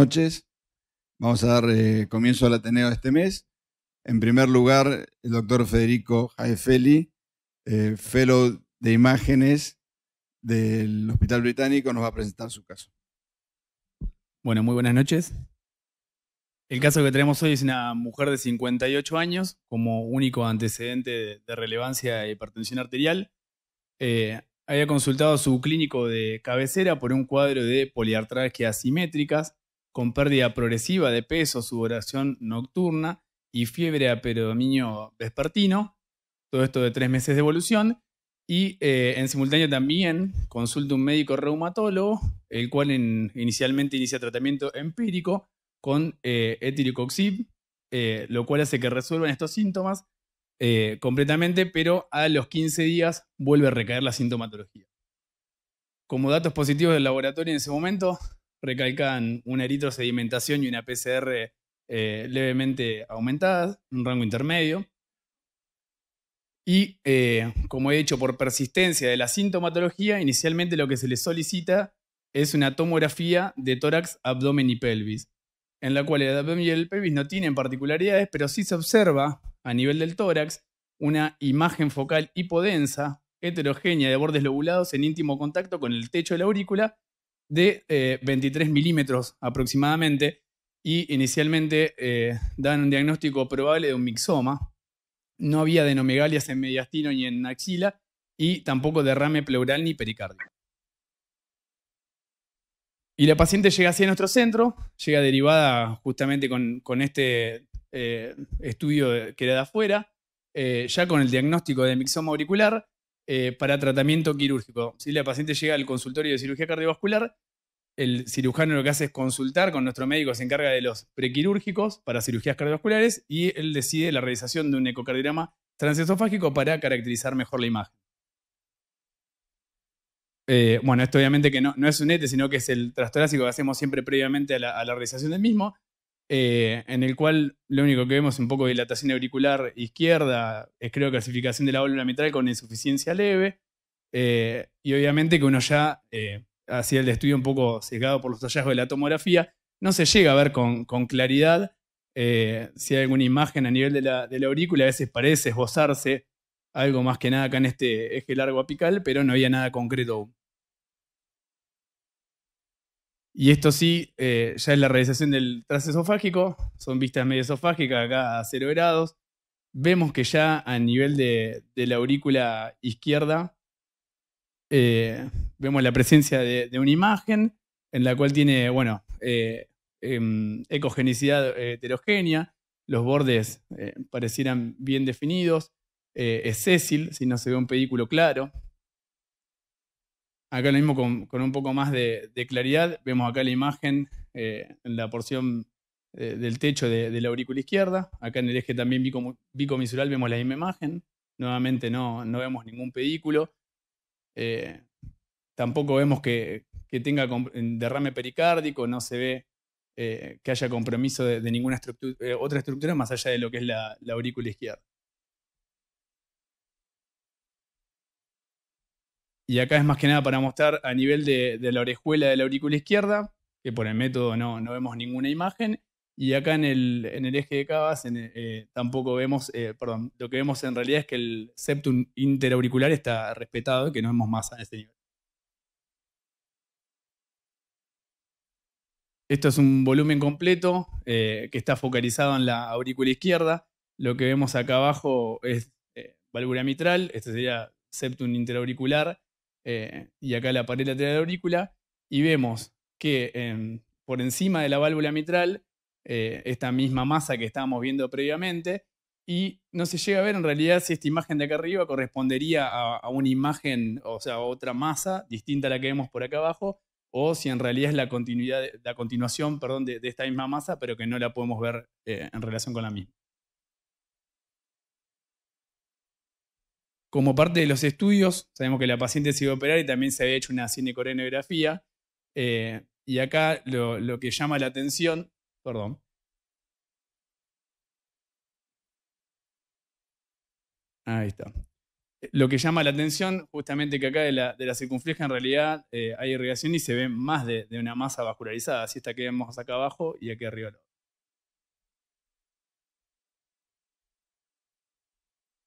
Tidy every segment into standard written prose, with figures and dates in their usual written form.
noches. Vamos a dar comienzo al Ateneo de este mes. En primer lugar, el doctor Federico Jaefeli, Fellow de Imágenes del Hospital Británico, nos va a presentar su caso. Bueno, muy buenas noches. El caso que tenemos hoy es una mujer de 58 años, como único antecedente de relevancia de hipertensión arterial. Había consultado a su clínico de cabecera por un cuadro de poliartralgias asimétricas, con pérdida progresiva de peso, sudoración nocturna y fiebre a predominio vespertino. Todo esto de 3 meses de evolución. Y en simultáneo también consulta un médico reumatólogo, el cual inicialmente inicia tratamiento empírico con etílicoxib, lo cual hace que resuelvan estos síntomas completamente, pero a los 15 días vuelve a recaer la sintomatología. Como datos positivos del laboratorio en ese momento, recalcan una eritrosedimentación y una PCR levemente aumentadas, un rango intermedio. Y como he dicho, por persistencia de la sintomatología, inicialmente lo que se le solicita es una tomografía de tórax, abdomen y pelvis, en la cual el abdomen y el pelvis no tienen particularidades, pero sí se observa a nivel del tórax una imagen focal hipodensa, heterogénea de bordes lobulados en íntimo contacto con el techo de la aurícula de 23 milímetros aproximadamente, y inicialmente dan un diagnóstico probable de un mixoma. No había adenomegalias en mediastino ni en axila y tampoco derrame pleural ni pericardio. Y la paciente llega así a nuestro centro, llega derivada justamente con este estudio que era de afuera, ya con el diagnóstico de mixoma auricular para tratamiento quirúrgico. ¿Sí? La paciente llega al consultorio de cirugía cardiovascular, el cirujano lo que hace es consultar con nuestro médico, se encarga de los prequirúrgicos para cirugías cardiovasculares y él decide la realización de un ecocardiograma transesofágico para caracterizar mejor la imagen. Bueno, esto obviamente que no es un ETE, sino que es el trastorácico que hacemos siempre previamente a la realización del mismo, en el cual lo único que vemos es un poco de dilatación auricular izquierda, creo clasificación de la válvula mitral con insuficiencia leve, y obviamente que uno ya hacía el estudio un poco cegado por los hallazgos de la tomografía, no se llega a ver con claridad si hay alguna imagen a nivel de la aurícula, a veces parece esbozarse algo más que nada acá en este eje largo apical, pero no había nada concreto aún. Y esto sí, ya es la realización del transesofágico, son vistas medioesofágicas acá a 0 grados. Vemos que ya a nivel de la aurícula izquierda vemos la presencia de una imagen en la cual tiene, bueno, ecogenicidad heterogénea, los bordes parecieran bien definidos, es sésil, si no se ve un pedículo claro. Acá lo mismo con un poco más de claridad, vemos acá la imagen en la porción del techo de la aurícula izquierda, acá en el eje también bicomisural vemos la misma imagen, nuevamente no vemos ningún pedículo. Tampoco vemos que tenga derrame pericárdico, no se ve que haya compromiso de ninguna otra estructura más allá de lo que es la aurícula izquierda. Y acá es más que nada para mostrar a nivel de la orejuela de la aurícula izquierda, que por el método no vemos ninguna imagen. Y acá en el eje de Cavas tampoco vemos, perdón, lo que vemos en realidad es que el septum interauricular está respetado y que no vemos masa en ese nivel. Esto es un volumen completo que está focalizado en la aurícula izquierda. Lo que vemos acá abajo es válvula mitral, este sería septum interauricular, y acá la pared lateral de la aurícula. Y vemos que por encima de la válvula mitral, esta misma masa que estábamos viendo previamente, y no se llega a ver en realidad si esta imagen de acá arriba correspondería a una imagen, o sea, a otra masa distinta a la que vemos por acá abajo, o si en realidad es la continuación, perdón, de esta misma masa, pero que no la podemos ver en relación con la misma. Como parte de los estudios, sabemos que la paciente se iba a operar y también se había hecho una cinecoronografía. Y acá lo que llama la atención, perdón. Ahí está. Lo que llama la atención, justamente que acá de la circunfleja en realidad hay irrigación y se ve más de una masa vascularizada. Así esta que vemos acá abajo y aquí arriba.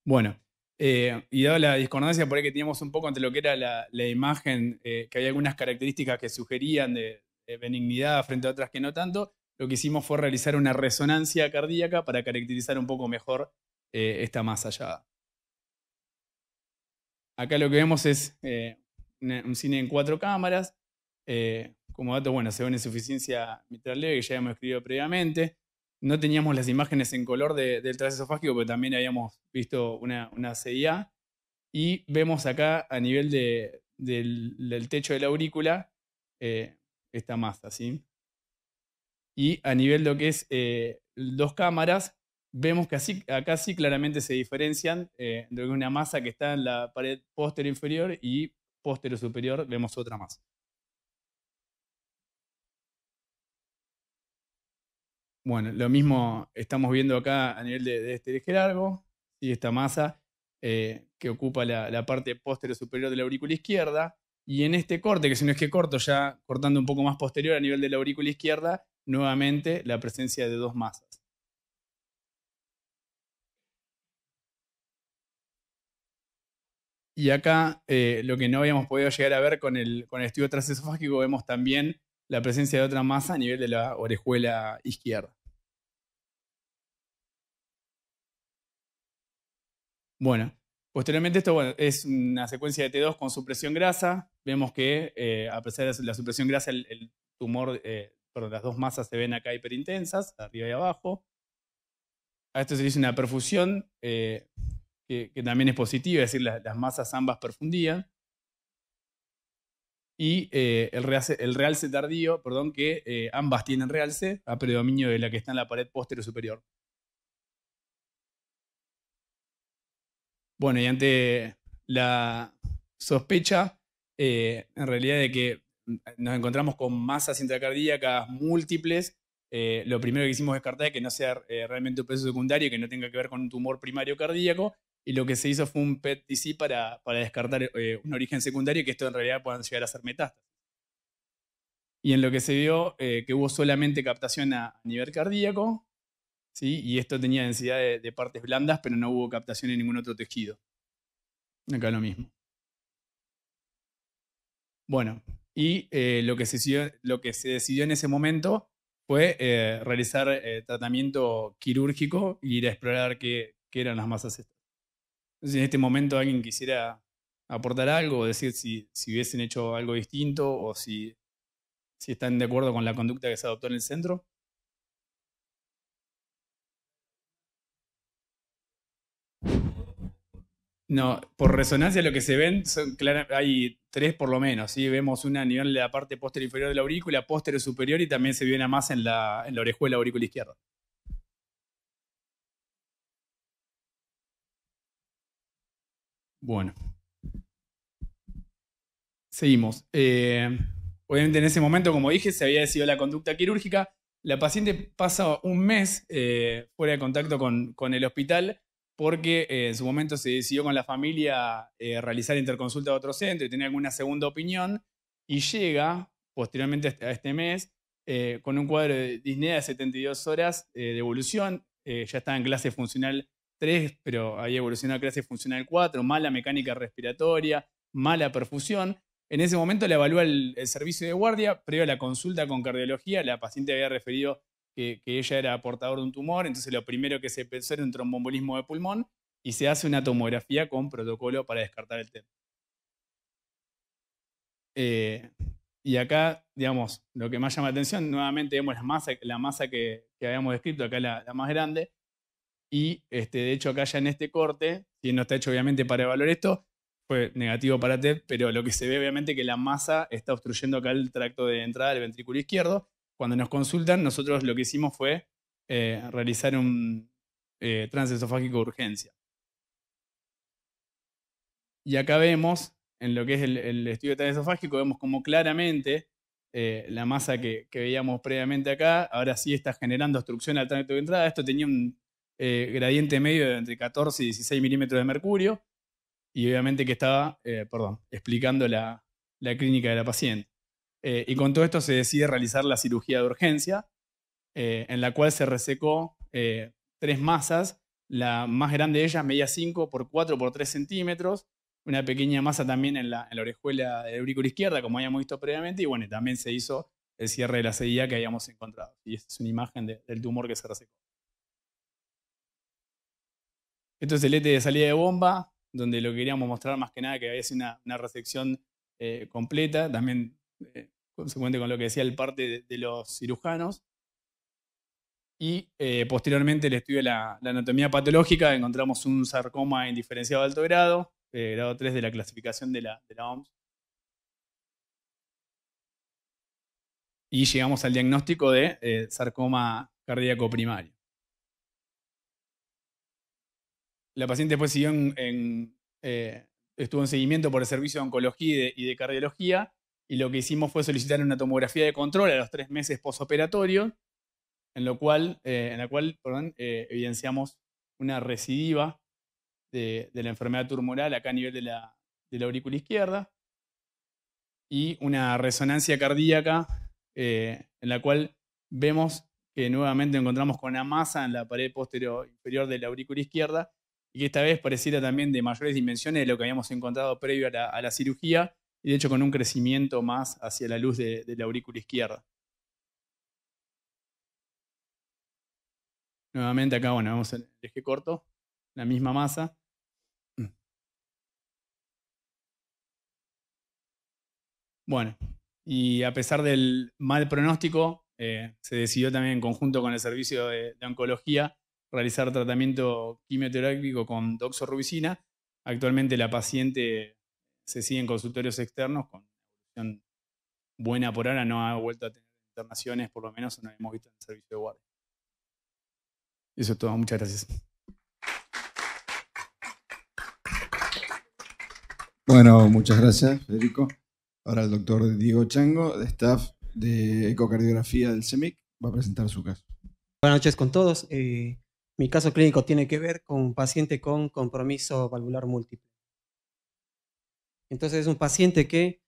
Bueno, y dado la discordancia por ahí que teníamos un poco entre lo que era la imagen, que había algunas características que sugerían de benignidad frente a otras que no tanto, lo que hicimos fue realizar una resonancia cardíaca para caracterizar un poco mejor esta masa allá. Acá lo que vemos es un cine en 4 cámaras. Como dato, bueno, se ve una insuficiencia mitral leve que ya habíamos escrito previamente. No teníamos las imágenes en color del trasesofágico, pero también habíamos visto una CIA. Y vemos acá a nivel del techo de la aurícula esta masa, ¿sí? Y a nivel de lo que es 2 cámaras, vemos que acá sí claramente se diferencian de lo que es una masa que está en la pared posterior inferior y posterior superior vemos otra masa. Bueno, lo mismo estamos viendo acá a nivel de este eje largo, y esta masa que ocupa la parte posterior superior de la aurícula izquierda. Y en este corte, que si no es que corto, ya cortando un poco más posterior a nivel de la aurícula izquierda, nuevamente la presencia de 2 masas. Y acá lo que no habíamos podido llegar a ver con el estudio trasesofágico, vemos también la presencia de otra masa a nivel de la orejuela izquierda. Bueno, posteriormente esto es una secuencia de T2 con supresión grasa. Vemos que a pesar de la supresión grasa, el tumor, perdón, las 2 masas se ven acá hiperintensas, arriba y abajo. A esto se le hizo una perfusión que también es positiva, es decir, las masas ambas perfundían. Y el realce tardío, perdón, que ambas tienen realce a predominio de la que está en la pared posterior superior. Bueno, y ante la sospecha, en realidad, de que nos encontramos con masas intracardíacas múltiples, lo primero que hicimos descartar es que no sea realmente un proceso secundario, que no tenga que ver con un tumor primario cardíaco, y lo que se hizo fue un PET-CT para descartar un origen secundario y que esto en realidad puedan llegar a ser metástasis. Y en lo que se vio que hubo solamente captación a nivel cardíaco, ¿sí? Y esto tenía densidad de partes blandas, pero no hubo captación en ningún otro tejido. Acá lo mismo. Bueno, y lo que se decidió en ese momento fue realizar tratamiento quirúrgico y ir a explorar qué eran las masas estas. Entonces, si en este momento alguien quisiera aportar algo o decir si hubiesen hecho algo distinto o si están de acuerdo con la conducta que se adoptó en el centro. No, por resonancia lo que se ven son hay 3 por lo menos, ¿sí? Vemos una a nivel de la parte posterior inferior de la aurícula, posterior superior, y también se ve una más en la orejuela aurícula izquierda. Bueno, seguimos. Obviamente en ese momento, como dije, se había decidido la conducta quirúrgica. La paciente pasa un mes fuera de contacto con el hospital porque en su momento se decidió con la familia realizar interconsulta a otro centro y tener alguna segunda opinión, y llega posteriormente a este mes con un cuadro de disnea de 72 horas de evolución. Ya estaba en clase funcional 3, pero había evolucionado a clase funcional 4, mala mecánica respiratoria, mala perfusión. En ese momento le evalúa el servicio de guardia, previo a la consulta con cardiología. La paciente había referido que ella era portador de un tumor, entonces lo primero que se pensó era un tromboembolismo de pulmón, y se hace una tomografía con protocolo para descartar el tema. Y acá, digamos, lo que más llama la atención, nuevamente vemos la masa que habíamos descrito, acá la más grande, y de hecho acá ya en este corte, si no está hecho obviamente para evaluar esto, fue negativo para TED, pero lo que se ve obviamente es que la masa está obstruyendo acá el tracto de entrada del ventrículo izquierdo. Cuando nos consultan, nosotros lo que hicimos fue realizar un transesofágico de urgencia. Y acá vemos, en lo que es el estudio transesofágico, vemos como claramente la masa que veíamos previamente acá, ahora sí está generando obstrucción al tracto de entrada. Esto tenía un gradiente medio de entre 14 y 16 milímetros de mercurio. y obviamente que estaba, explicando la clínica de la paciente. Y con todo esto se decide realizar la cirugía de urgencia, en la cual se resecó 3 masas. La más grande de ellas medía 5 por 4 por 3 centímetros, una pequeña masa también en la orejuela de la aurícula izquierda, como habíamos visto previamente, y bueno, también se hizo el cierre de la cedilla que habíamos encontrado. Y esta es una imagen del tumor que se resecó. Esto es el ETE de salida de bomba, donde lo que queríamos mostrar más que nada que había sido una resección completa, también consecuente con lo que decía el parte de los cirujanos. Y posteriormente el estudio de la anatomía patológica, encontramos un sarcoma indiferenciado de alto grado, grado 3 de la clasificación de la OMS. Y llegamos al diagnóstico de sarcoma cardíaco primario. La paciente después siguió estuvo en seguimiento por el servicio de oncología y de cardiología, y lo que hicimos fue solicitar una tomografía de control a los 3 meses posoperatorio, en la cual evidenciamos una recidiva de la enfermedad tumoral acá a nivel de la aurícula izquierda, y una resonancia cardíaca en la cual vemos que nuevamente encontramos con una masa en la pared posterior inferior de la aurícula izquierda, y que esta vez pareciera también de mayores dimensiones de lo que habíamos encontrado previo a la cirugía, y de hecho con un crecimiento más hacia la luz de la aurícula izquierda. Nuevamente acá, bueno, vemos el eje corto, la misma masa. Bueno, y a pesar del mal pronóstico, se decidió también en conjunto con el servicio de oncología realizar tratamiento quimioterápico con doxorubicina. Actualmente la paciente se sigue en consultorios externos con evolución buena por ahora, no ha vuelto a tener internaciones, por lo menos no hemos visto en el servicio de guardia. Eso es todo, muchas gracias. Bueno, muchas gracias, Federico. Ahora el doctor Diego Chango, de staff de ecocardiografía del CEMIC, va a presentar su caso. Buenas noches con todos. Mi caso clínico tiene que ver con un paciente con compromiso valvular múltiple. Entonces es un paciente que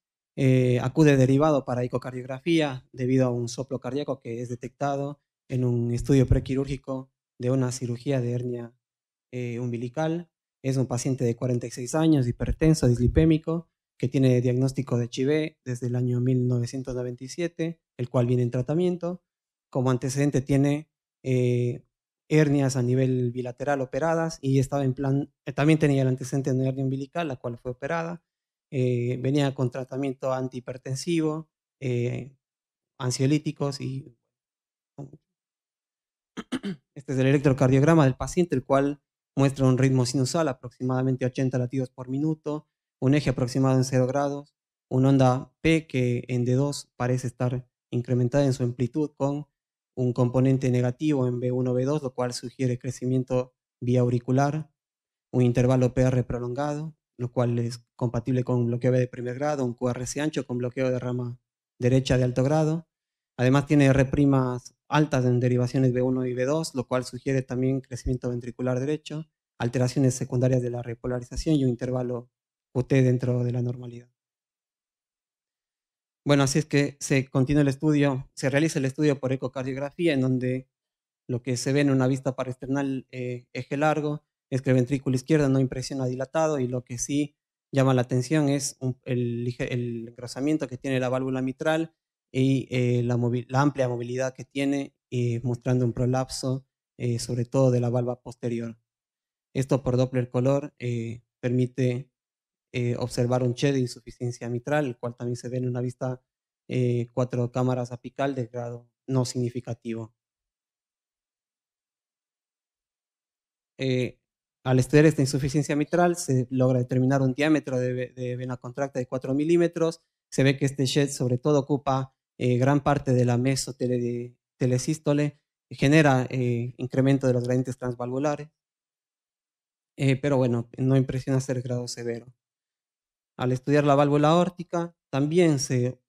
acude derivado para ecocardiografía debido a un soplo cardíaco que es detectado en un estudio prequirúrgico de una cirugía de hernia umbilical. Es un paciente de 46 años, hipertenso, dislipémico, que tiene diagnóstico de HIV desde el año 1997, el cual viene en tratamiento. Como antecedente tiene hernias a nivel bilateral operadas y estaba en plan, también tenía el antecedente de una hernia umbilical, la cual fue operada. Venía con tratamiento antihipertensivo, ansiolíticos y este es el electrocardiograma del paciente, el cual muestra un ritmo sinusal aproximadamente 80 latidos por minuto, un eje aproximado en 0 grados, una onda P que en D2 parece estar incrementada en su amplitud con un componente negativo en B1, B2, lo cual sugiere crecimiento vía auricular, un intervalo PR prolongado, lo cual es compatible con bloqueo B de primer grado, un QRS ancho con bloqueo de rama derecha de alto grado. Además tiene R' altas en derivaciones B1 y B2, lo cual sugiere también crecimiento ventricular derecho, alteraciones secundarias de la repolarización y un intervalo UT dentro de la normalidad. Bueno, así es que se continúa el estudio, se realiza el estudio por ecocardiografía, en donde lo que se ve en una vista paraesternal eje largo es que el ventrículo izquierdo no impresiona dilatado, y lo que sí llama la atención es el engrosamiento que tiene la válvula mitral y la amplia movilidad que tiene, mostrando un prolapso sobre todo de la valva posterior. Esto por Doppler color permite observar un CHE de insuficiencia mitral, el cual también se ve en una vista 4 cámaras apical de grado no significativo. Al estudiar esta insuficiencia mitral se logra determinar un diámetro de vena contracta de 4 milímetros. Se ve que este shed sobre todo ocupa gran parte de la mesotelesístole, genera incremento de los gradientes transvalvulares, pero bueno, no impresiona ser grado severo. Al estudiar la válvula aórtica también se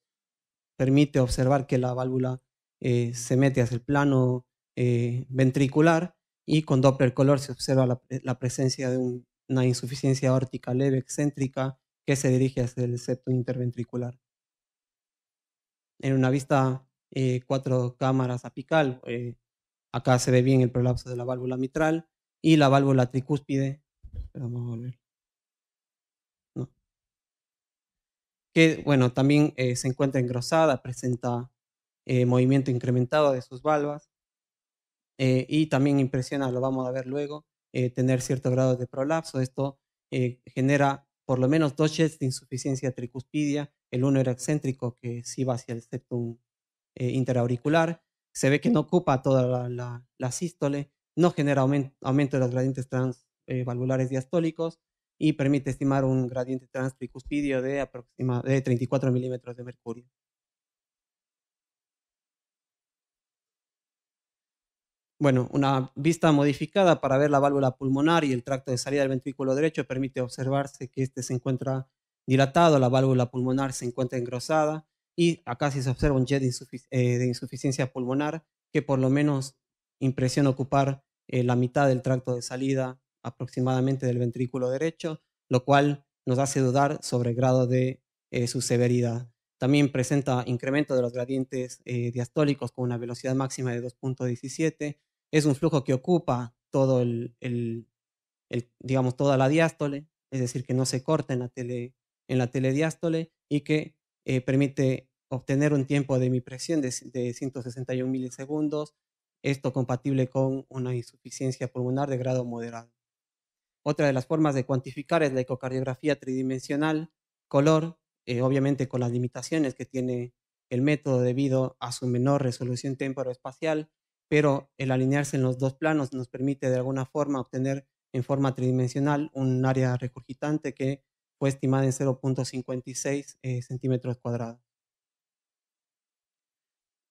permite observar que la válvula se mete hacia el plano ventricular, y con Doppler color se observa la presencia de un una insuficiencia aórtica leve excéntrica que se dirige hacia el septo interventricular. En una vista 4 cámaras apical, acá se ve bien el prolapso de la válvula mitral y la válvula tricúspide. Vamos a volver. No. Que, bueno, también se encuentra engrosada, presenta movimiento incrementado de sus valvas y también impresiona, lo vamos a ver luego, tener cierto grado de prolapso. Esto genera por lo menos 2 jets de insuficiencia tricuspidia. El uno era excéntrico, que sí va hacia el septum interauricular. Se ve que no ocupa toda la sístole, no genera aumento de los gradientes transvalvulares diastólicos y permite estimar un gradiente transtricuspidio de 34 milímetros de mercurio. Bueno, una vista modificada para ver la válvula pulmonar y el tracto de salida del ventrículo derecho permite observarse que este se encuentra dilatado, la válvula pulmonar se encuentra engrosada y acá sí se observa un jet de insuficiencia pulmonar que por lo menos impresiona ocupar la mitad del tracto de salida aproximadamente del ventrículo derecho, lo cual nos hace dudar sobre el grado de su severidad. También presenta incremento de los gradientes diastólicos con una velocidad máxima de 2.17. Es un flujo que ocupa todo digamos, toda la diástole, es decir, que no se corta en la telediástole y que permite obtener un tiempo de hemipresión de 161 milisegundos, esto compatible con una insuficiencia pulmonar de grado moderado. Otra de las formas de cuantificar es la ecocardiografía tridimensional, color, obviamente con las limitaciones que tiene el método debido a su menor resolución temporoespacial, pero el alinearse en los dos planos nos permite de alguna forma obtener en forma tridimensional un área recurgitante que fue estimada en 0.56 centímetros cuadrados.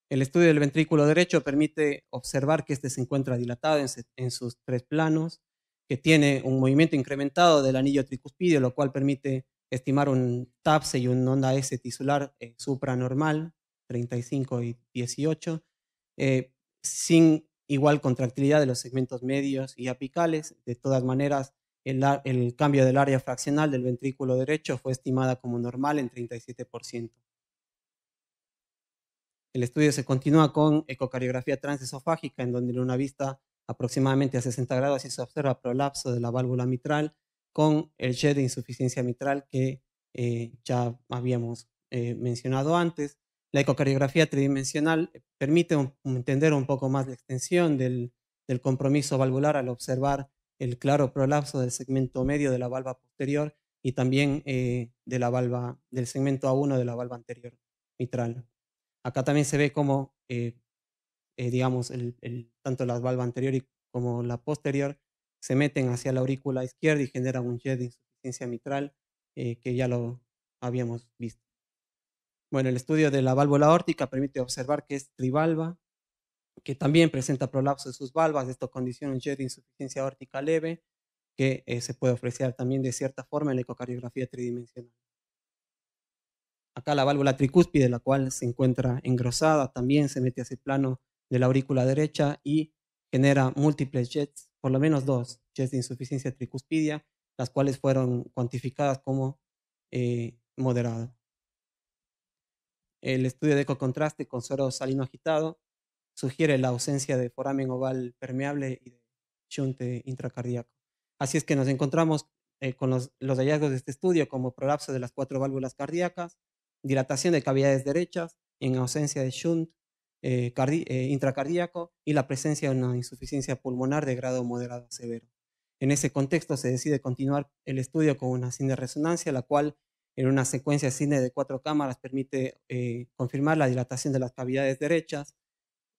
El estudio del ventrículo derecho permite observar que este se encuentra dilatado en sus 3 planos, que tiene un movimiento incrementado del anillo tricuspidio, lo cual permite estimar un TAPSE y un onda S tisular supranormal, 35 y 18, sin igual contractilidad de los segmentos medios y apicales. De todas maneras, el cambio del área fraccional del ventrículo derecho fue estimada como normal en 37%. El estudio se continúa con ecocardiografía transesofágica, en donde en una vista aproximadamente a 60 grados y se observa prolapso de la válvula mitral con el jet de insuficiencia mitral que ya habíamos mencionado antes. La ecocardiografía tridimensional permite entender un poco más la extensión del compromiso valvular al observar el claro prolapso del segmento medio de la valva posterior y también del segmento A1 de la valva anterior mitral. Acá también se ve cómo, digamos, tanto la valva anterior como la posterior se meten hacia la aurícula izquierda y generan un jet de insuficiencia mitral que ya lo habíamos visto. Bueno, el estudio de la válvula aórtica permite observar que es trivalva, que también presenta prolapso de sus valvas. Esto condiciona un jet de insuficiencia aórtica leve que se puede ofrecer también de cierta forma en la ecocardiografía tridimensional. Acá la válvula tricúspide, la cual se encuentra engrosada, también se mete hacia el plano de la aurícula derecha y genera múltiples jets, por lo menos 2 jets de insuficiencia tricuspidia, las cuales fueron cuantificadas como moderado. El estudio de ecocontraste con suero salino agitado sugiere la ausencia de foramen oval permeable y de shunt intracardíaco. Así es que nos encontramos con los hallazgos de este estudio como prolapso de las 4 válvulas cardíacas, dilatación de cavidades derechas en ausencia de shunt intracardíaco y la presencia de una insuficiencia pulmonar de grado moderado a severo. En ese contexto se decide continuar el estudio con una cineresonancia, la cual en una secuencia cine de 4 cámaras permite confirmar la dilatación de las cavidades derechas.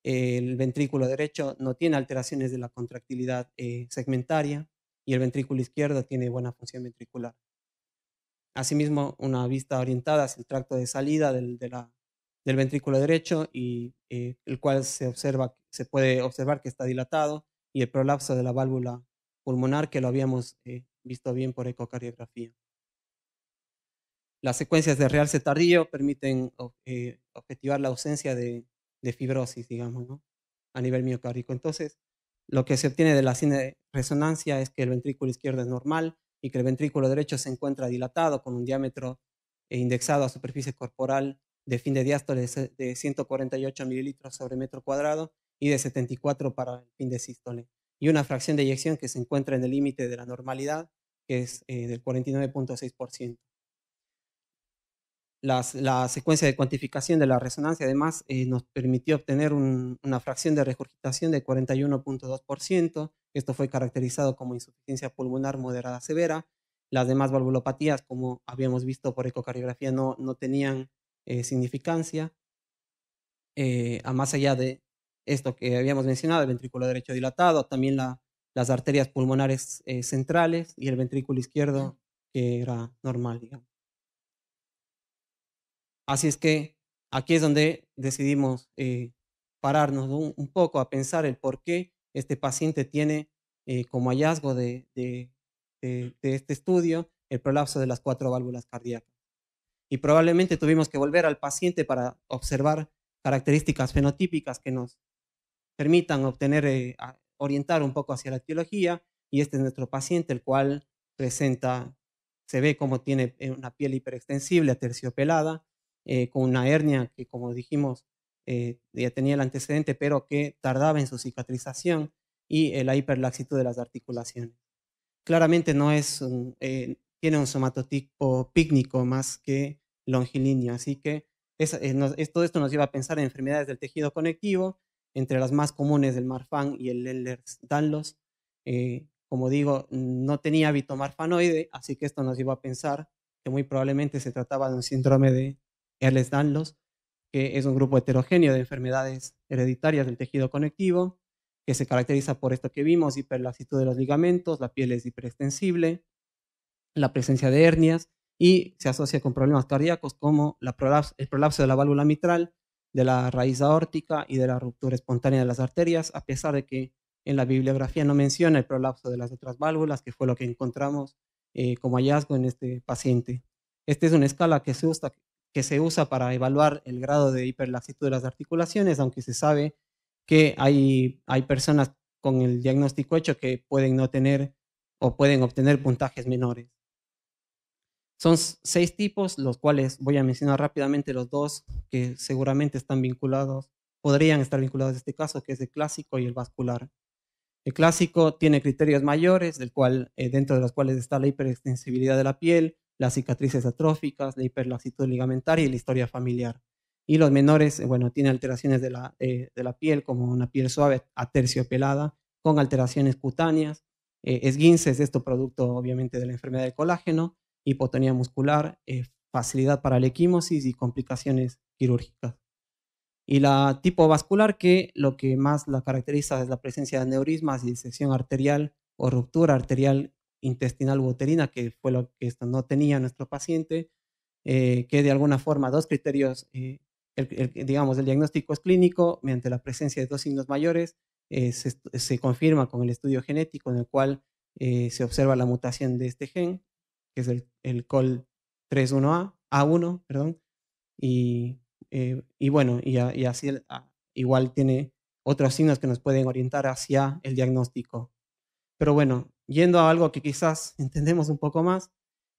El ventrículo derecho no tiene alteraciones de la contractilidad segmentaria y el ventrículo izquierdo tiene buena función ventricular. Asimismo, una vista orientada hacia el tracto de salida del ventrículo derecho y el cual se puede observar que está dilatado y el prolapso de la válvula pulmonar que lo habíamos visto bien por ecocardiografía. Las secuencias de realce tardío permiten objetivar la ausencia de fibrosis, digamos, ¿no? A nivel miocárdico. Entonces, lo que se obtiene de la cineresonancia es que el ventrículo izquierdo es normal, y que el ventrículo derecho se encuentra dilatado con un diámetro indexado a superficie corporal de fin de diástole de 148 mililitros sobre metro cuadrado y de 74 para el fin de sístole, y una fracción de eyección que se encuentra en el límite de la normalidad, que es del 49.6%. La secuencia de cuantificación de la resonancia además nos permitió obtener una fracción de regurgitación de 41.2%. Esto fue caracterizado como insuficiencia pulmonar moderada severa. Las demás valvulopatías, como habíamos visto por ecocardiografía, no tenían significancia. A más allá de esto que habíamos mencionado, el ventrículo derecho dilatado, también las arterias pulmonares centrales y el ventrículo izquierdo que era normal, digamos. Así es que aquí es donde decidimos pararnos un poco a pensar el por qué este paciente tiene como hallazgo de este estudio el prolapso de las 4 válvulas cardíacas. Y probablemente tuvimos que volver al paciente para observar características fenotípicas que nos permitan obtener, orientar un poco hacia la etiología. Y este es nuestro paciente, el cual presenta, se ve como tiene una piel hiperextensible, aterciopelada, con una hernia que, como dijimos, ya tenía el antecedente, pero que tardaba en su cicatrización, y la hiperlaxitud de las articulaciones. Claramente no es tiene un somatotipo pícnico más que longilíneo, así que todo esto nos lleva a pensar en enfermedades del tejido conectivo, entre las más comunes el Marfan y el Ehlers-Danlos. Como digo, no tenía hábito marfanoide, así que esto nos llevó a pensar que muy probablemente se trataba de un síndrome de Ehlers-Danlos, que es un grupo heterogéneo de enfermedades hereditarias del tejido conectivo, que se caracteriza por esto que vimos: hiperlaxitud de los ligamentos, la piel es hiperextensible, la presencia de hernias, y se asocia con problemas cardíacos como el prolapso de la válvula mitral, de la raíz aórtica y de la ruptura espontánea de las arterias, a pesar de que en la bibliografía no menciona el prolapso de las otras válvulas, que fue lo que encontramos como hallazgo en este paciente. Esta es una escala que se usa para evaluar el grado de hiperlaxitud de las articulaciones, aunque se sabe que hay personas con el diagnóstico hecho que pueden no tener o pueden obtener puntajes menores. Son 6 tipos, los cuales voy a mencionar rápidamente los 2 que seguramente podrían estar vinculados a este caso, que es el clásico y el vascular. El clásico tiene criterios mayores, dentro de los cuales está la hiperextensibilidad de la piel, las cicatrices atróficas, la hiperlaxitud ligamentaria y la historia familiar. Y los menores, bueno, tiene alteraciones de la piel, como una piel suave, aterciopelada, con alteraciones cutáneas, esguinces, esto producto obviamente de la enfermedad del colágeno, hipotonía muscular, facilidad para la equimosis y complicaciones quirúrgicas. Y la tipo vascular, que lo que más la caracteriza es la presencia de aneurismas y disección arterial o ruptura arterial intestinal u uterina, que fue lo que esto no tenía nuestro paciente, que de alguna forma 2 criterios, digamos, el diagnóstico es clínico mediante la presencia de 2 signos mayores, se confirma con el estudio genético en el cual se observa la mutación de este gen, que es el COL31A1, perdón, y bueno, y así igual tiene otros signos que nos pueden orientar hacia el diagnóstico. Pero bueno, yendo a algo que quizás entendemos un poco más,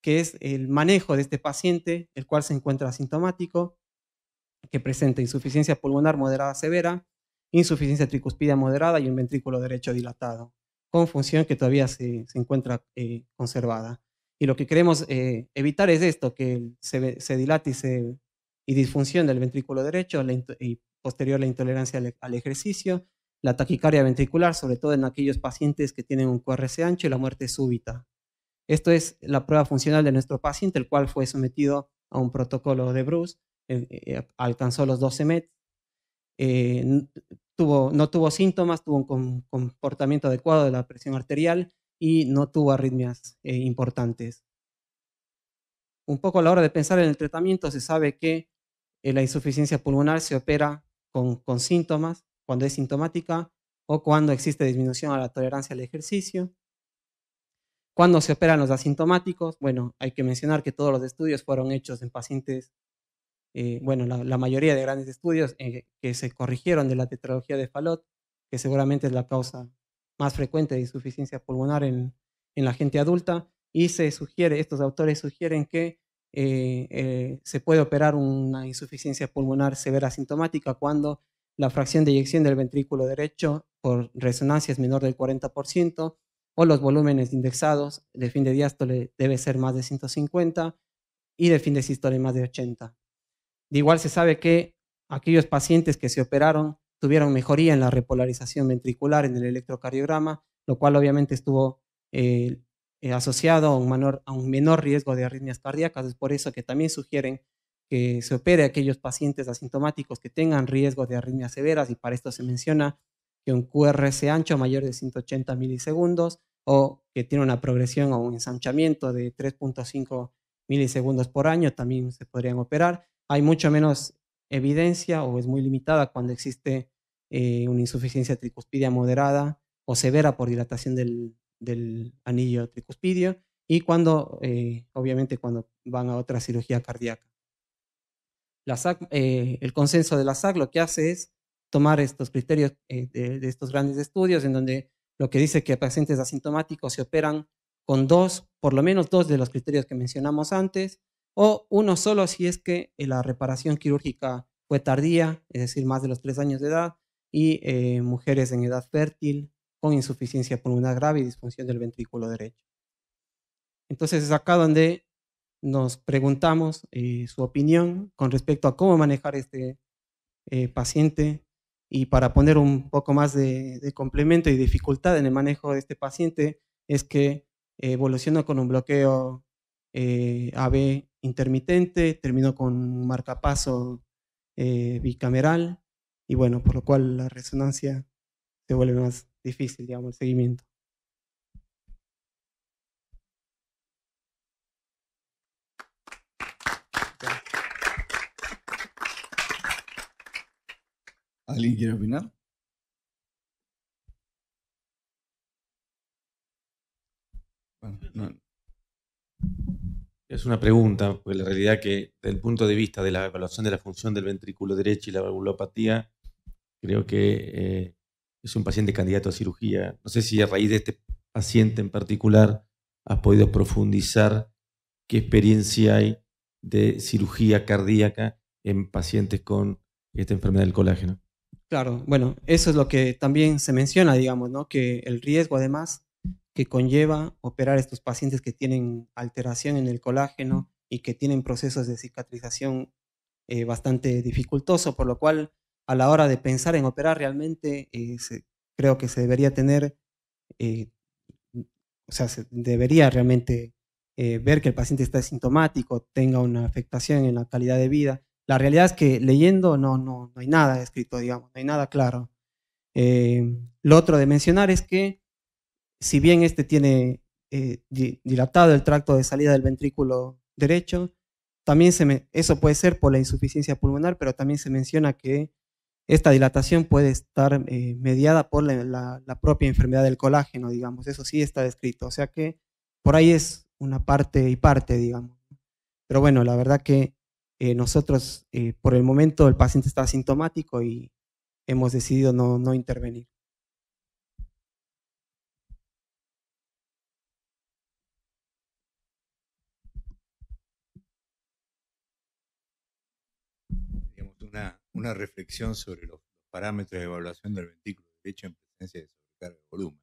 que es el manejo de este paciente, el cual se encuentra asintomático, que presenta insuficiencia pulmonar moderada severa, insuficiencia tricuspidea moderada y un ventrículo derecho dilatado, con función que todavía se encuentra conservada. Y lo que queremos evitar es esto, que se dilate y disfunción del ventrículo derecho, y posterior la intolerancia al ejercicio, la taquicardia ventricular, sobre todo en aquellos pacientes que tienen un QRS ancho, y la muerte súbita. Esto es la prueba funcional de nuestro paciente, el cual fue sometido a un protocolo de Bruce, alcanzó los 12 MET, no tuvo síntomas, tuvo un comportamiento adecuado de la presión arterial y no tuvo arritmias importantes. Un poco a la hora de pensar en el tratamiento, se sabe que la insuficiencia pulmonar se opera con síntomas, cuando es sintomática o cuando existe disminución a la tolerancia al ejercicio. Cuando se operan los asintomáticos, bueno, hay que mencionar que todos los estudios fueron hechos en pacientes, bueno, la mayoría de grandes estudios que se corrigieron de la tetralogía de Fallot, que seguramente es la causa más frecuente de insuficiencia pulmonar en la gente adulta, y estos autores sugieren que se puede operar una insuficiencia pulmonar severa asintomática cuando la fracción de eyección del ventrículo derecho por resonancia es menor del 40%, o los volúmenes indexados del fin de diástole debe ser más de 150 y del fin de sístole más de 80. De igual se sabe que aquellos pacientes que se operaron tuvieron mejoría en la repolarización ventricular en el electrocardiograma, lo cual obviamente estuvo asociado a un menor riesgo de arritmias cardíacas. Es por eso que también sugieren que se opere a aquellos pacientes asintomáticos que tengan riesgo de arritmias severas, y para esto se menciona que un QRS ancho mayor de 180 milisegundos o que tiene una progresión o un ensanchamiento de 3.5 milisegundos por año también se podrían operar. Hay mucho menos evidencia o es muy limitada cuando existe una insuficiencia tricuspidia moderada o severa por dilatación del anillo tricuspidio, y cuando, obviamente, cuando van a otra cirugía cardíaca. El consenso de la SAC lo que hace es tomar estos criterios de estos grandes estudios, en donde lo que dice que pacientes asintomáticos se operan con por lo menos dos de los criterios que mencionamos antes, o uno solo si es que la reparación quirúrgica fue tardía, es decir, más de los 3 años de edad, y mujeres en edad fértil con insuficiencia pulmonar grave y disfunción del ventrículo derecho. Entonces es acá donde nos preguntamos su opinión con respecto a cómo manejar este paciente, y para poner un poco más de complemento y dificultad en el manejo de este paciente es que evolucionó con un bloqueo AB intermitente, terminó con un marcapaso bicameral, y bueno, por lo cual la resonancia se vuelve más difícil, digamos, el seguimiento. ¿Alguien quiere opinar? Bueno, no. Es una pregunta, porque la realidad que desde el punto de vista de la evaluación de la función del ventrículo derecho y la valvulopatía, creo que es un paciente candidato a cirugía. No sé si a raíz de este paciente en particular has podido profundizar qué experiencia hay de cirugía cardíaca en pacientes con esta enfermedad del colágeno. Claro, bueno, eso es lo que también se menciona, digamos, ¿no? Que el riesgo además que conlleva operar estos pacientes que tienen alteración en el colágeno y que tienen procesos de cicatrización bastante dificultoso, por lo cual a la hora de pensar en operar realmente creo que se debería tener, o sea, se debería realmente ver que el paciente está asintomático, tenga una afectación en la calidad de vida. La realidad es que leyendo no hay nada escrito, digamos, no hay nada claro. Lo otro de mencionar es que si bien este tiene dilatado el tracto de salida del ventrículo derecho, también eso puede ser por la insuficiencia pulmonar, pero también se menciona que esta dilatación puede estar mediada por la propia enfermedad del colágeno, digamos. Eso sí está descrito. O sea que por ahí es una parte y parte, digamos. Pero bueno, la verdad que nosotros, por el momento, el paciente está asintomático y hemos decidido no intervenir. Una reflexión sobre los parámetros de evaluación del ventrículo derecho en presencia de sobrecarga de volumen.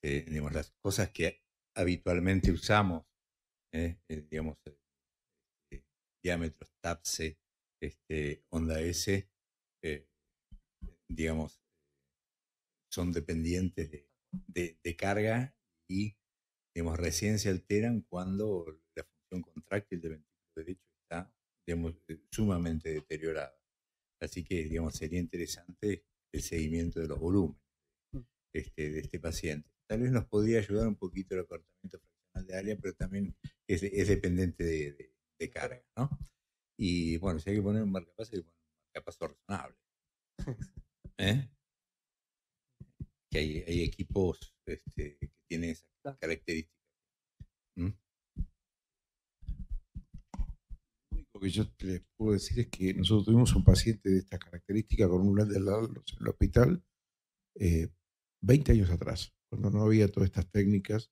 Digamos, las cosas que habitualmente usamos, digamos, diámetros TAPSE, onda S, digamos, son dependientes de carga y, digamos, recién se alteran cuando la función contráctil del ventrículo derecho está, digamos, sumamente deteriorada. Así que, digamos, sería interesante el seguimiento de los volúmenes de este paciente. Tal vez nos podría ayudar un poquito el acortamiento fraccional de área, pero también es dependiente de carga, ¿no? Y bueno, si hay que poner un marcapaso, hay que poner un marcapaso razonable. Que hay equipos que tienen esas características. Lo único que yo les puedo decir es que nosotros tuvimos un paciente de estas características con un de en el hospital 20 años atrás, cuando no había todas estas técnicas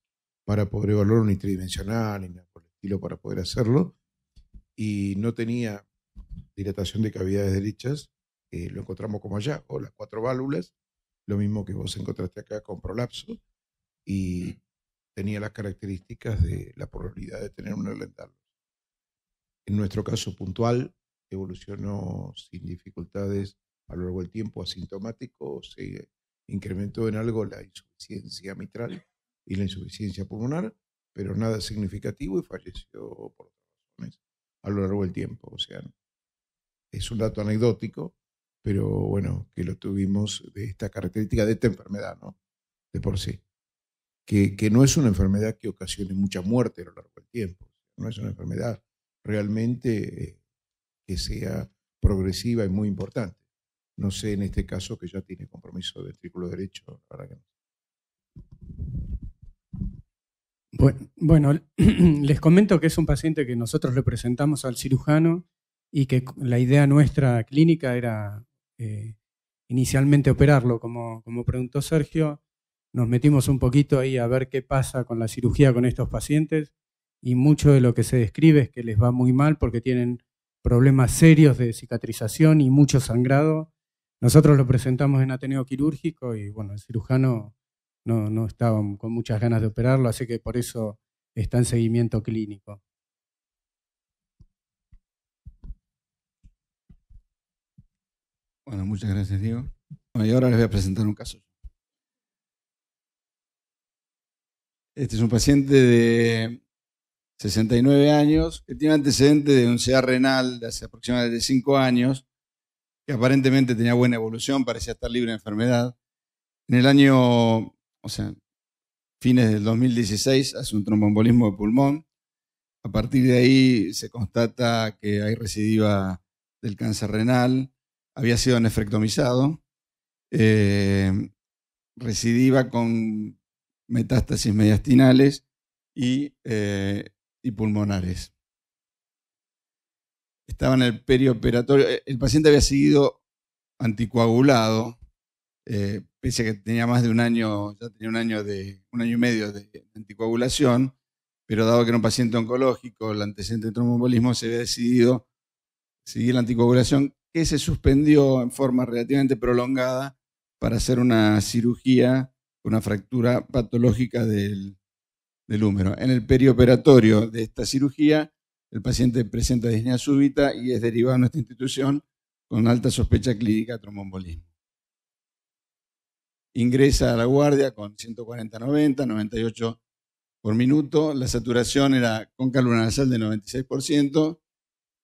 para poder evaluar un tridimensional y nada por el estilo para poder hacerlo. Y no tenía dilatación de cavidades derechas, lo encontramos como allá, o las 4 válvulas, lo mismo que vos encontraste acá con prolapso, y tenía las características de la probabilidad de tener un Ehlers-Danlos. En nuestro caso puntual, evolucionó sin dificultades a lo largo del tiempo, asintomático, se incrementó en algo la insuficiencia mitral y la insuficiencia pulmonar, pero nada significativo, y falleció por otras razones a lo largo del tiempo. O sea, es un dato anecdótico, pero bueno, que lo tuvimos de esta característica, de esta enfermedad, ¿no? De por sí. Que no es una enfermedad que ocasione mucha muerte a lo largo del tiempo. No es una enfermedad realmente que sea progresiva y muy importante. No sé en este caso que ya tiene compromiso de ventrículo derecho, la verdad que no. Bueno, les comento que es un paciente que nosotros le presentamos al cirujano y que la idea nuestra clínica era inicialmente operarlo. Como preguntó Sergio, nos metimos un poquito ahí a ver qué pasa con la cirugía con estos pacientes, y mucho de lo que se describe es que les va muy mal porque tienen problemas serios de cicatrización y mucho sangrado. Nosotros lo presentamos en Ateneo Quirúrgico y bueno, el cirujano no estaba con muchas ganas de operarlo, así que por eso está en seguimiento clínico. Bueno, muchas gracias, Diego. Bueno, y ahora les voy a presentar un caso. Este es un paciente de 69 años que tiene antecedentes de un CA renal de hace aproximadamente 5 años, que aparentemente tenía buena evolución, parecía estar libre de enfermedad. En el año, fines del 2016, hace un tromboembolismo de pulmón. A partir de ahí se constata que hay recidiva del cáncer renal, había sido nefrectomizado, recidiva con metástasis mediastinales y pulmonares. Estaba en el perioperatorio. El paciente había seguido anticoagulado, pese a que tenía más de un año, ya tenía un año y medio de anticoagulación, pero dado que era un paciente oncológico, el antecedente de tromboembolismo, se había decidido seguir la anticoagulación, que se suspendió en forma relativamente prolongada para hacer una cirugía, una fractura patológica del húmero. En el perioperatorio de esta cirugía, el paciente presenta disnea súbita y es derivado a nuestra institución con alta sospecha clínica de tromboembolismo. Ingresa a la guardia con 140-90, 98 por minuto. La saturación era con cálculo nasal de 96%.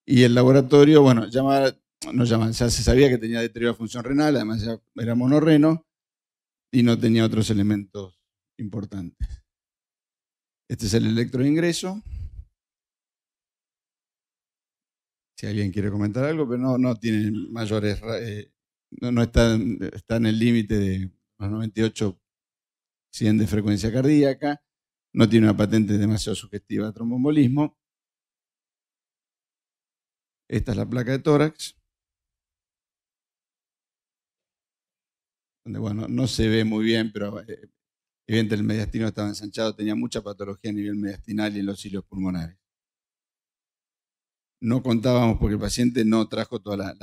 Y el laboratorio, bueno, ya se sabía que tenía deterioro de función renal, además ya era monorreno y no tenía otros elementos importantes. Este es el electroingreso. Si alguien quiere comentar algo, pero no tiene mayores, no está en el límite de los 98, 100 de frecuencia cardíaca, no tiene una patente demasiado sugestiva de tromboembolismo. Esta es la placa de tórax, donde bueno, no se ve muy bien, pero evidentemente el mediastino estaba ensanchado, tenía mucha patología a nivel mediastinal y en los cilios pulmonares. No contábamos porque el paciente no trajo toda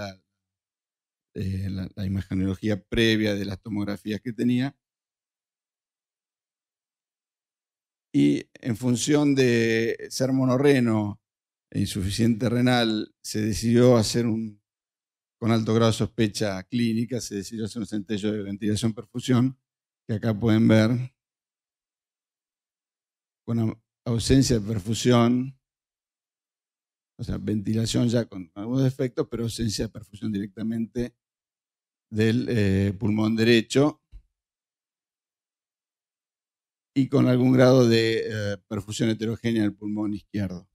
la imagenología previa de las tomografías que tenía. Y en función de ser monorreno e insuficiente renal, se decidió hacer con alto grado de sospecha clínica, se decidió hacer un centello de ventilación-perfusión, que acá pueden ver, con ausencia de perfusión, o sea, ventilación ya con algunos defectos, pero ausencia de perfusión directamente del pulmón derecho y con algún grado de perfusión heterogénea del pulmón izquierdo.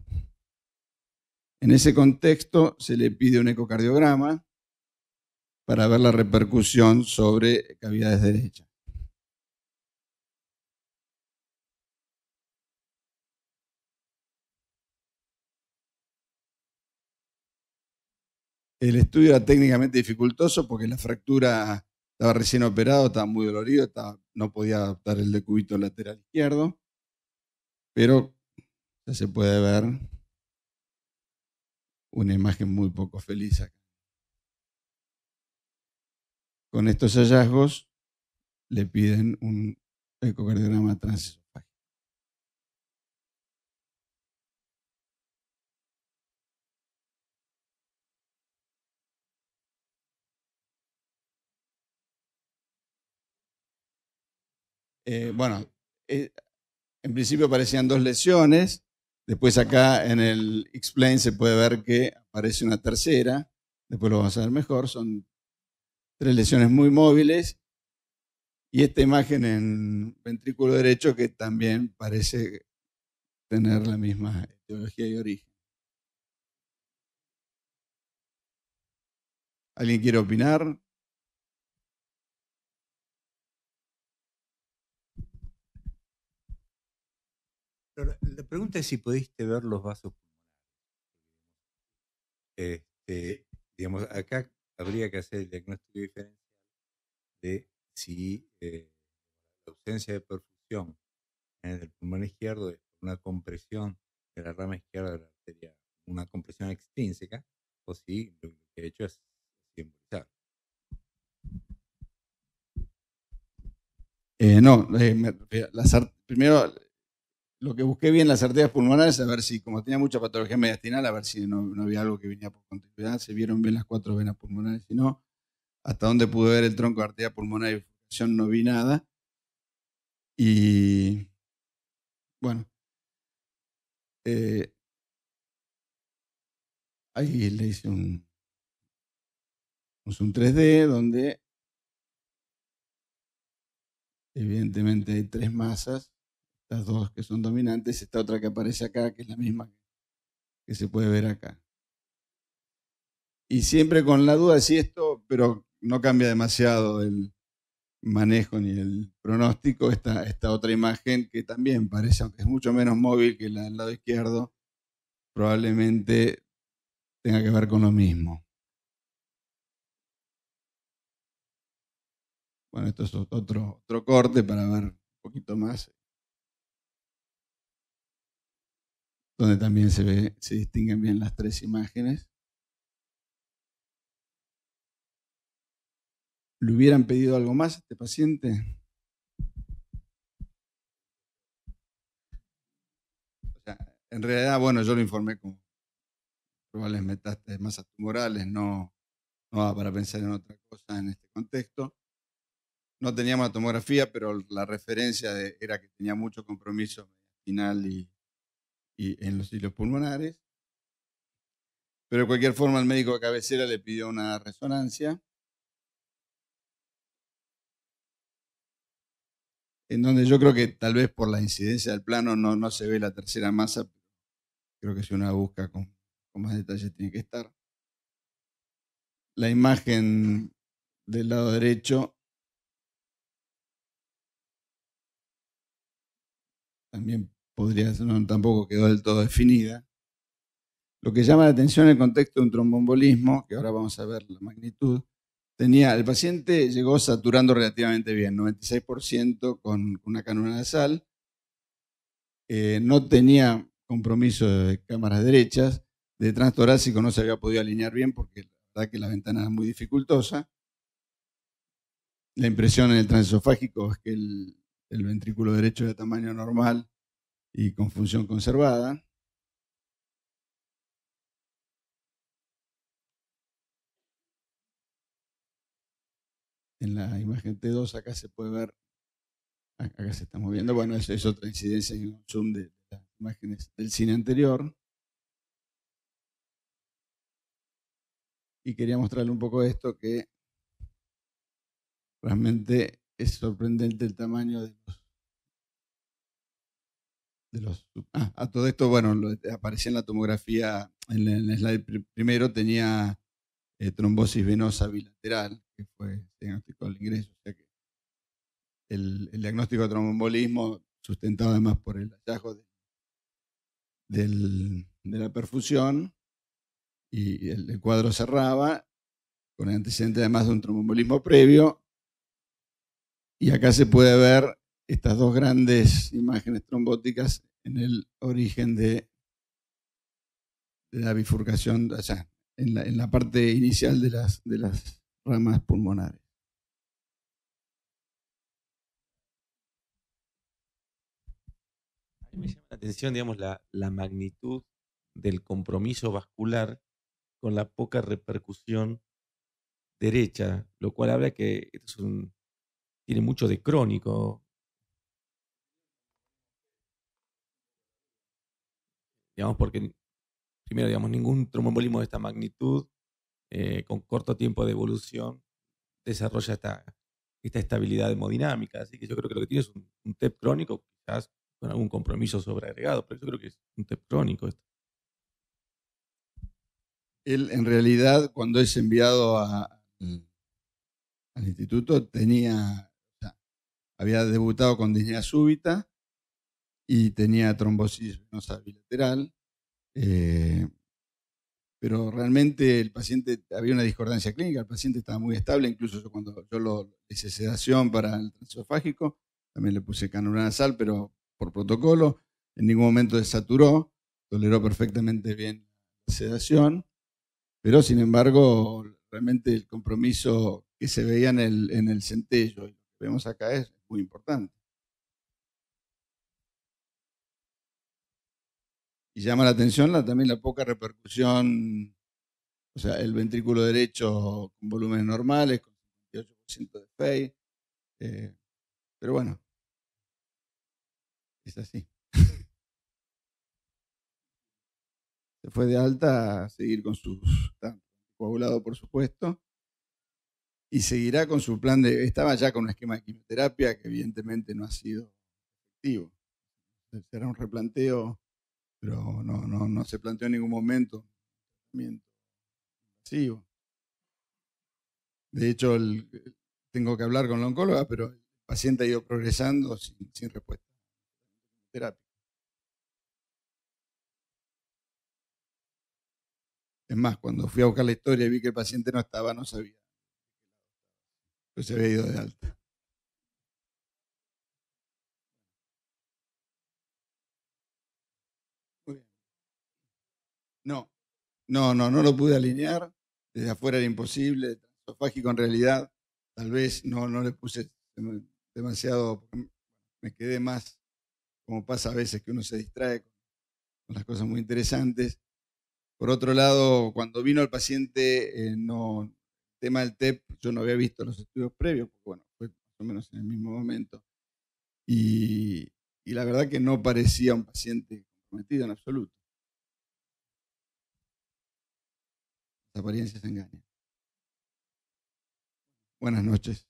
En ese contexto se le pide un ecocardiograma para ver la repercusión sobre cavidades derechas. El estudio era técnicamente dificultoso porque la fractura estaba recién operado, estaba muy dolorido, no podía adaptar el decúbito lateral izquierdo. pero ya se puede ver una imagen muy poco feliz acá. Con estos hallazgos le piden un ecocardiograma transesofágico. En principio aparecían 2 lesiones. Después acá en el Explain se puede ver que aparece una tercera. Después lo vamos a ver mejor. Son 3 lesiones muy móviles. Y esta imagen en ventrículo derecho que también parece tener la misma etiología y origen. ¿Alguien quiere opinar? La pregunta es si pudiste ver los vasos pulmonares. Digamos, acá habría que hacer el diagnóstico diferencial de si la ausencia de perfusión en el pulmón izquierdo es una compresión de la rama izquierda de la arteria, una compresión extrínseca, o si lo que he hecho es embolizar. No, primero lo que busqué bien las arterias pulmonares, a ver si, como tenía mucha patología mediastinal, a ver si no había algo que venía por continuidad, se vieron bien las 4 venas pulmonares, si no, hasta donde pude ver el tronco de arteria pulmonar y bifurcación no vi nada. Y bueno, ahí le hice un zoom 3D donde evidentemente hay 3 masas, estas 2 que son dominantes, esta otra que aparece acá, que es la misma que se puede ver acá. Y siempre con la duda de si esto, pero no cambia demasiado el manejo ni el pronóstico, esta otra imagen que también parece, aunque es mucho menos móvil que la del lado izquierdo, probablemente tenga que ver con lo mismo. Bueno, esto es otro corte para ver un poquito más, donde también se distinguen bien las 3 imágenes. ¿Le hubieran pedido algo más a este paciente? O sea, en realidad, bueno, yo lo informé con probables metástasis, masas tumorales, no va para pensar en otra cosa en este contexto. No teníamos la tomografía, pero la referencia era que tenía mucho compromiso mediastinal y en los hilos pulmonares. Pero de cualquier forma, el médico de cabecera le pidió una resonancia, en donde yo creo que tal vez por la incidencia del plano no se ve la tercera masa, pero creo que si uno busca con más detalle tiene que estar. La imagen del lado derecho también podría ser, tampoco quedó del todo definida. Lo que llama la atención en el contexto de un tromboembolismo, que ahora vamos a ver la magnitud, el paciente llegó saturando relativamente bien, 96% con una cánula nasal, no tenía compromiso de cámaras derechas, de transtorácico no se había podido alinear bien porque la verdad que la ventana es muy dificultosa. La impresión en el transesofágico es que el ventrículo derecho es de tamaño normal y con función conservada. En la imagen T2 acá se puede ver, acá se está moviendo, bueno, eso es otra incidencia en un zoom de las imágenes del cine anterior. Y quería mostrarle un poco esto, que realmente es sorprendente el tamaño de los a todo esto, bueno, aparecía en la tomografía, en el slide primero tenía trombosis venosa bilateral, que fue diagnóstico del ingreso, o sea que el diagnóstico de tromboembolismo sustentado además por el hallazgo de la perfusión, y el cuadro cerraba con el antecedente además de un tromboembolismo previo, y acá se puede ver estas 2 grandes imágenes trombóticas en el origen de la bifurcación, o sea, en la parte inicial de las ramas pulmonares. A mí me llama la atención, digamos, la magnitud del compromiso vascular con la poca repercusión derecha, lo cual habla que esto tiene mucho de crónico. Digamos, porque primero, digamos, ningún tromboembolismo de esta magnitud, con corto tiempo de evolución, desarrolla esta estabilidad hemodinámica. Así que yo creo que lo que tiene es un TEP crónico, quizás con algún compromiso sobreagregado, pero yo creo que es un TEP crónico esto. Él, en realidad, cuando es enviado al instituto, había debutado con disnea súbita y tenía trombosis venosa bilateral, pero realmente el paciente, había una discordancia clínica, el paciente estaba muy estable, incluso cuando yo lo hice sedación para el transesofágico, también le puse canula nasal, pero por protocolo, en ningún momento desaturó, toleró perfectamente bien la sedación, pero sin embargo, realmente el compromiso que se veía en el centello y lo que vemos acá es muy importante. Y llama la atención también la poca repercusión, o sea, el ventrículo derecho con volúmenes normales, con 58% de FEI, pero bueno, es así. Se fue de alta a seguir con sus, está coagulado por supuesto, y seguirá con su plan estaba ya con un esquema de quimioterapia que evidentemente no ha sido efectivo. Será un replanteo, pero no se planteó en ningún momento un tratamiento invasivo. De hecho, tengo que hablar con la oncóloga, pero el paciente ha ido progresando sin respuesta a terapia. Es más, cuando fui a buscar la historia y vi que el paciente no estaba, no sabía. Pues se había ido de alta. Muy bien. No lo pude alinear. Desde afuera era imposible. Transesofágico en realidad, tal vez no le puse demasiado, me quedé más, como pasa a veces que uno se distrae con las cosas muy interesantes. Por otro lado, cuando vino el paciente, el tema del TEP, yo no había visto los estudios previos, porque bueno, fue más o menos en el mismo momento. Y la verdad que no parecía un paciente comprometido en absoluto. Las apariencias engañan. Buenas noches.